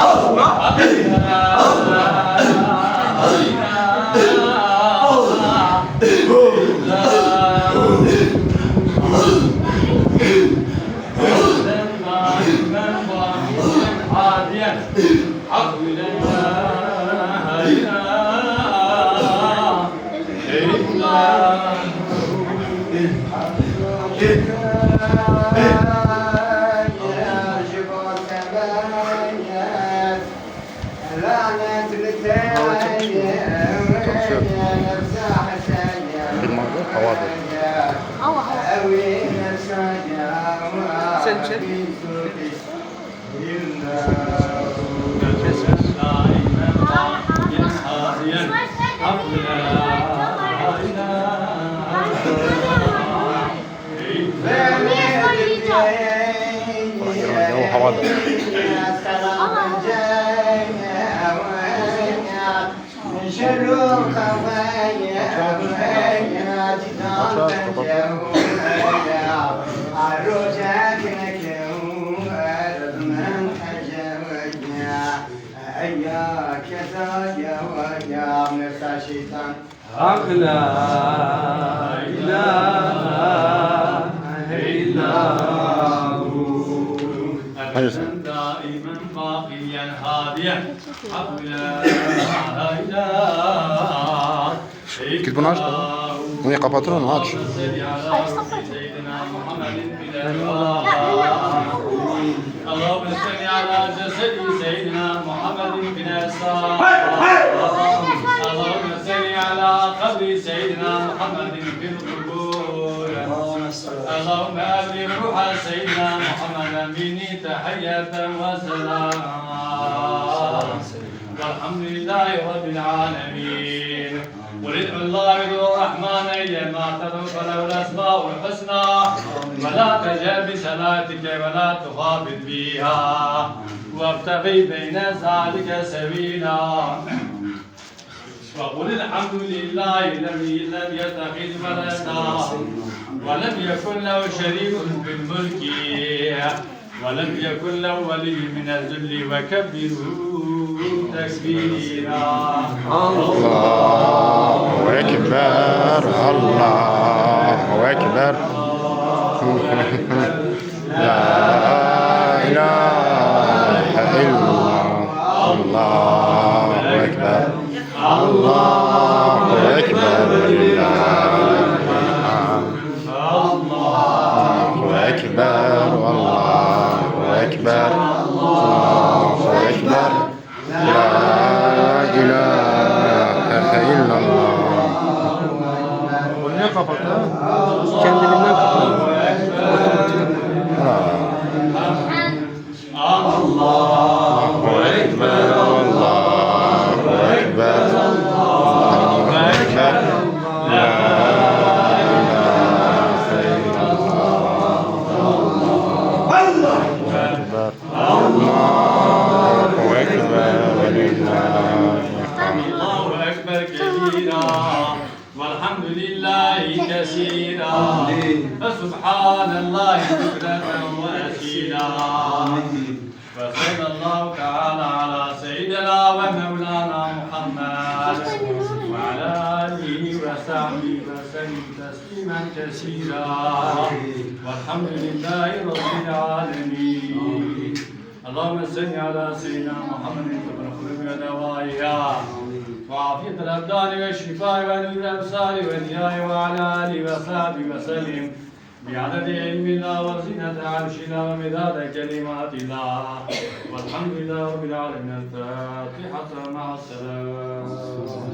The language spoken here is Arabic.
Allah دائما باقيا هاديا حق لا اله Git bunu aç. Bunu kapatır onu aç. اللهم صل على جسد سيدنا محمد بن اسحاق اللهم صل على قبر سيدنا محمد في القبور اللهم ابلغ روح سيدنا محمد مني تحية وسلام والحمد لله رب العالمين قل ادعوا الله وادعوا الرحمن ايما تدعوا فله الاسماء الحسنى ولا تجهر بصلاتك ولا تخافت بها وابتغي بين ذلك سبيلا وقل الحمد لله الذي لم يتخذ ولدا ولم يكن له شريك في الملك ولم يكن له ولي من الذل وكبره تكبيرا الله أكبر الله أكبر لا إله إلا الله أكبر الله أكبر الله أكبر الله أكبر الله أكبر لا إله إلا الله. Ne kapattı? Kendiliğinden kapattı. Allahu Ekber, Allahu Ekber, Allahu Ekber, La ilahe illallah, Allahu Ekber, Allahu Ekber, الله أكبر كبيرا والحمد لله كثيرا فسبحان الله بكرة وأصيلا وصلى الله تعالى على سيدنا ومولانا محمد وعلى آله وصحبه وسلم تسليما كثيرا والحمد لله رب العالمين اللهم صل على سيدنا محمد طب القلوب ودوائها وعافية الأبدان والشفاء ونور الأبصار والضياء وعلى آله وصحبه وسلم بعدد علم الله وزنة عرشنا ومداد كلمات الله والحمد لله رب العالمين الفاتحة مع السلام